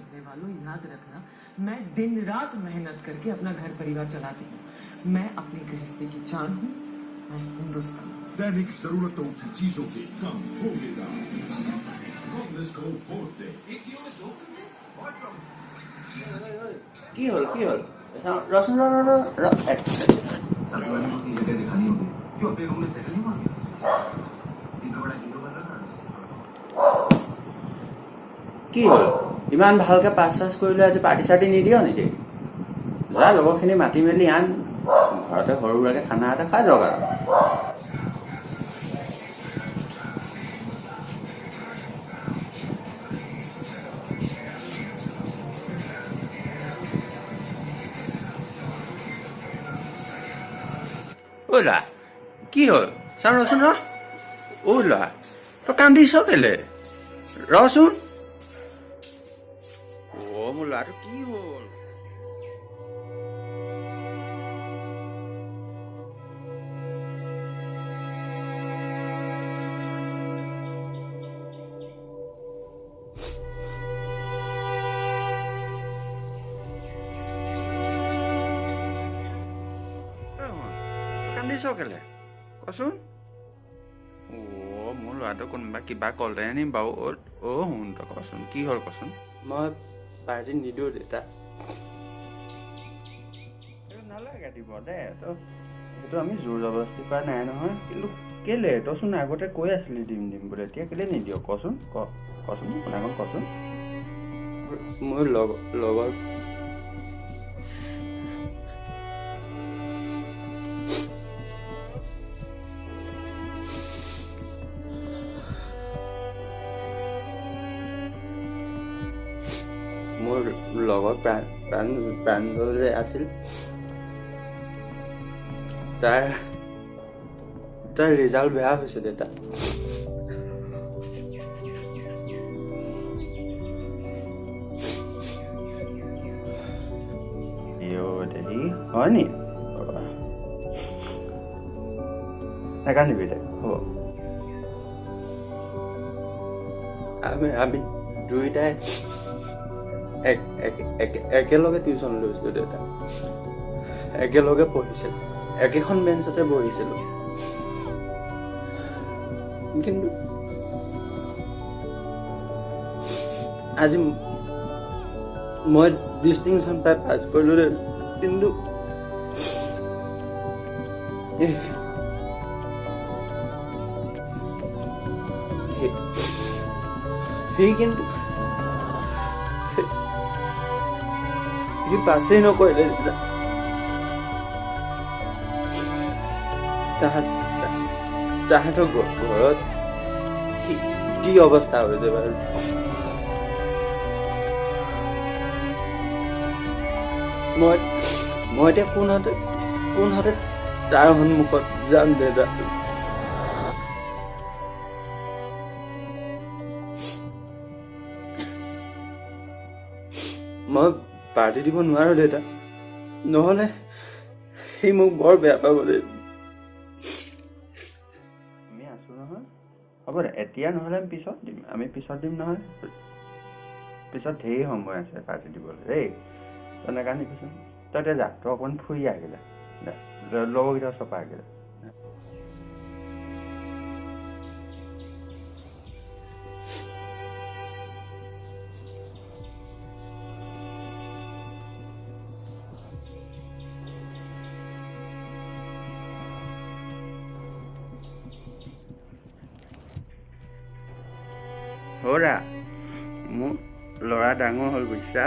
सुनने वालों, याद रखना मैं दिन रात मेहनत करके अपना घर परिवार चलाती हूँ। मैं अपनी गृहस्थी की जान हूँ, मैं हिंदुस्तान। दैनिक जरूरतों की चीजों के कम होगा। कांग्रेस को वोट दे। কি হল রসুন কি হল ইমান ভালকে পাছ চাছ কৰিলে আজি পাৰ্টি চাৰ্টি নিদিয় নেকি যা লগৰখিনি মাতি মেলি আন ঘৰতে সৰু সুৰাকে খানা এটা খাই যাওক আৰু ঐ ল'ৰা কি হ'ল চাওঁ ৰচোন ৰ ঐ ল'ৰা তই কান্দিছ কেলে ৰচোন অ' মোৰ ল'ৰাটো কি হ'ল কান্দিছ কেলে কচোন অ' মোৰ ল'ৰাটো কোনোবা কিবা ক'লে আনিম বাৰু অ' শুন তই কচোন কি হ'ল কচোন মই পাৰ্টি নিদিওঁ দেউতা নালাগে দিব দে তই সেইটো আমি জোৰ জবৰদস্তি কৰা নাই নহয় কিন্তু কেলে তইচোন আগতে কৈ আছিলি দিম বুলি এতিয়া কেলে নিদিয় কচোন কচোন কথাখন কচোন মোৰ লগৰ মোৰ লগৰ প্ৰাঞ্জল যে আছিল তাৰ ৰিজাল্ট বেয়া হৈছে দেউতা হয় নি নাকান্দিবি দে হ'ব আমি দুইটাই একেলগে টিউচন লৈছিলো দেউতা একেলগে পঢ়িছিলো একেখন বেঞ্চতে বহিছিলো কিন্তু আজি মই ডিষ্টিংশ্যন পাই পাছ কৰিলো কিন্তু সেই কিন্তু সি পাছেই নকৰিলে তাহাঁতৰ ঘৰত কি অৱস্থা হৈছে বাৰু মই এতিয়া কোনহতে তাৰ সন্মুখত যাম দেউতা মই পাৰ্টি দিব নোৱাৰো দেউতা নহ'লে সি মোক বৰ বেয়া পাব দেই আমি আছো নহয় হ'ব দে এতিয়া নহ'লে আমি পিছত দিম নহয় পিছত ঢেৰ সময় আছে পাৰ্টি দিবলৈ দেই তই নাকান্দিবিচোন তই এতিয়া যা তই অকণমান ফুৰি আহিলে লগৰকেইটা চপা আহিলে হ'ৰা মোৰ ল'ৰা ডাঙৰ হ'ল বুজিছা